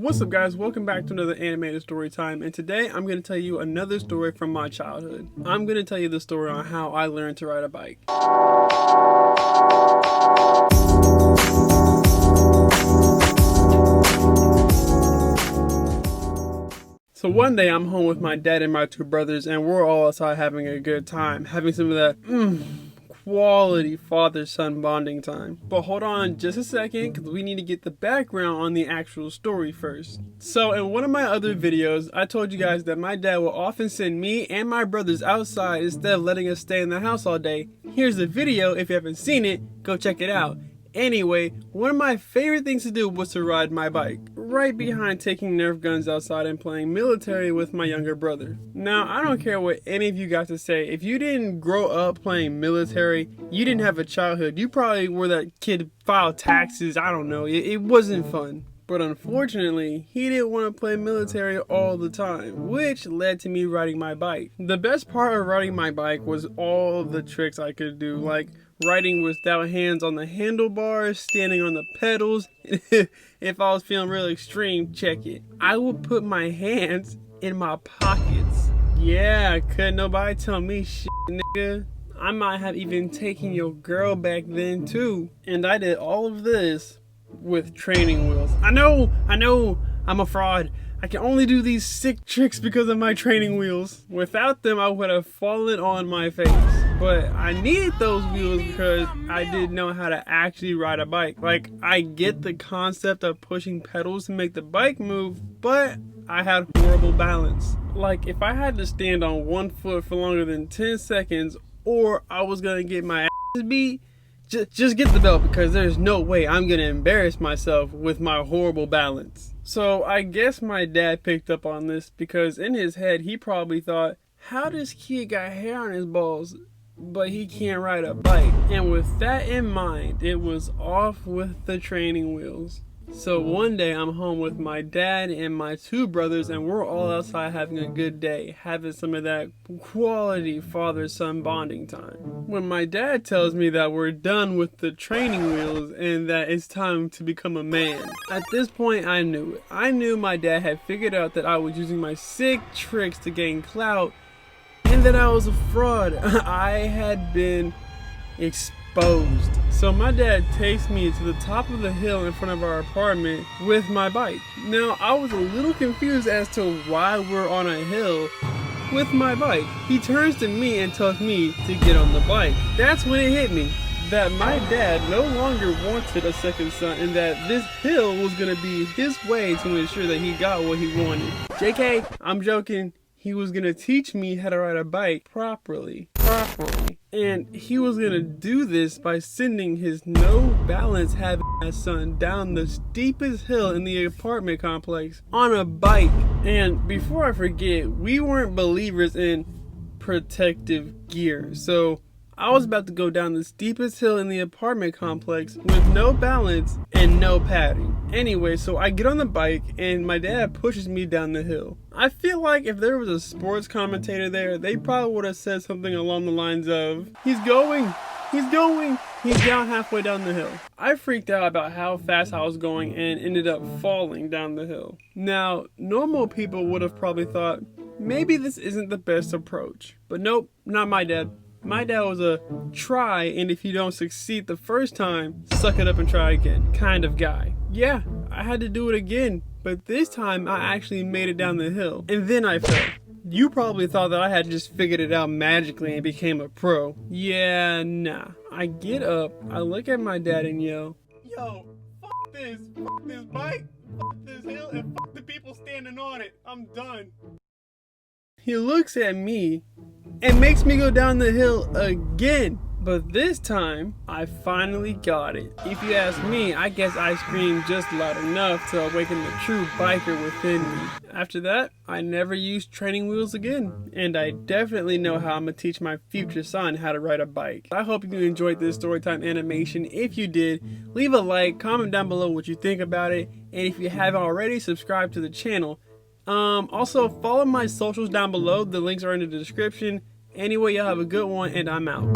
What's up guys, welcome back to another animated story time, and today I'm going to tell you another story from my childhood. I'm going to tell you the story on how I learned to ride a bike. So one day I'm home with my dad and my two brothers, and we're all outside having a good time, having some of that quality father-son bonding time. But hold on just a second, because we need to get the background on the actual story first. So in one of my other videos, I told you guys that my dad will often send me and my brothers outside instead of letting us stay in the house all day. Here's the video. If you haven't seen it, go check it out. Anyway, one of my favorite things to do was to ride my bike, right behind taking Nerf guns outside and playing military with my younger brother. Now, I don't care what any of you got to say. If you didn't grow up playing military, you didn't have a childhood. You probably were that kid filed taxes. I don't know. It wasn't fun. But unfortunately, he didn't want to play military all the time, which led to me riding my bike. The best part of riding my bike was all of the tricks I could do, like riding without hands on the handlebars, standing on the pedals. If I was feeling real extreme, check it. I would put my hands in my pockets. Yeah, couldn't nobody tell me shit, nigga. I might have even taken your girl back then too. And I did all of this with training wheels. I know, I'm a fraud. I can only do these sick tricks because of my training wheels. Without them, I would have fallen on my face. But I needed those wheels because I didn't know how to actually ride a bike. Like, I get the concept of pushing pedals to make the bike move, but I had horrible balance. Like, if I had to stand on one foot for longer than 10 seconds, or I was gonna get my ass beat, just get the belt, because there's no way I'm gonna embarrass myself with my horrible balance. So I guess my dad picked up on this, because in his head he probably thought, how this kid got hair on his balls but he can't ride a bike? And with that in mind, it was off with the training wheels. So one day I'm home with my dad and my two brothers, and we're all outside having a good day, having some of that quality father-son bonding time. When my dad tells me that we're done with the training wheels and that it's time to become a man. At this point, I knew it. I knew my dad had figured out that I was using my sick tricks to gain clout, and that I was a fraud. I had been exposed. So my dad takes me to the top of the hill in front of our apartment with my bike. Now, I was a little confused as to why we're on a hill with my bike. He turns to me and tells me to get on the bike. That's when it hit me that my dad no longer wanted a second son, and that this hill was gonna be his way to ensure that he got what he wanted. JK, I'm joking. He was gonna teach me how to ride a bike properly. And he was gonna do this by sending his no balance having ass son down the steepest hill in the apartment complex on a bike. And before I forget, we weren't believers in protective gear. So I was about to go down the steepest hill in the apartment complex with no balance and no padding. Anyway, so I get on the bike and my dad pushes me down the hill. I feel like if there was a sports commentator there, they probably would have said something along the lines of, he's going, he's down halfway down the hill. I freaked out about how fast I was going and ended up falling down the hill. Now, normal people would have probably thought, maybe this isn't the best approach. But nope, not my dad. My dad was a try, and if you don't succeed the first time, suck it up and try again kind of guy. Yeah, I had to do it again, but this time I actually made it down the hill, and then I fell. You probably thought that I had just figured it out magically and became a pro. Yeah, nah. I get up, I look at my dad and yell, yo, fuck this bike, fuck this hill, and fuck the people standing on it. I'm done. He looks at me and makes me go down the hill again. But this time, I finally got it. If you ask me, I guess I screamed just loud enough to awaken the true biker within me. After that, I never used training wheels again. And I definitely know how I'm gonna teach my future son how to ride a bike. I hope you enjoyed this storytime animation. If you did, leave a like, comment down below what you think about it. And if you haven't already, subscribe to the channel. Also follow my socials down below. The links are in the description. Anyway, y'all have a good one, and I'm out.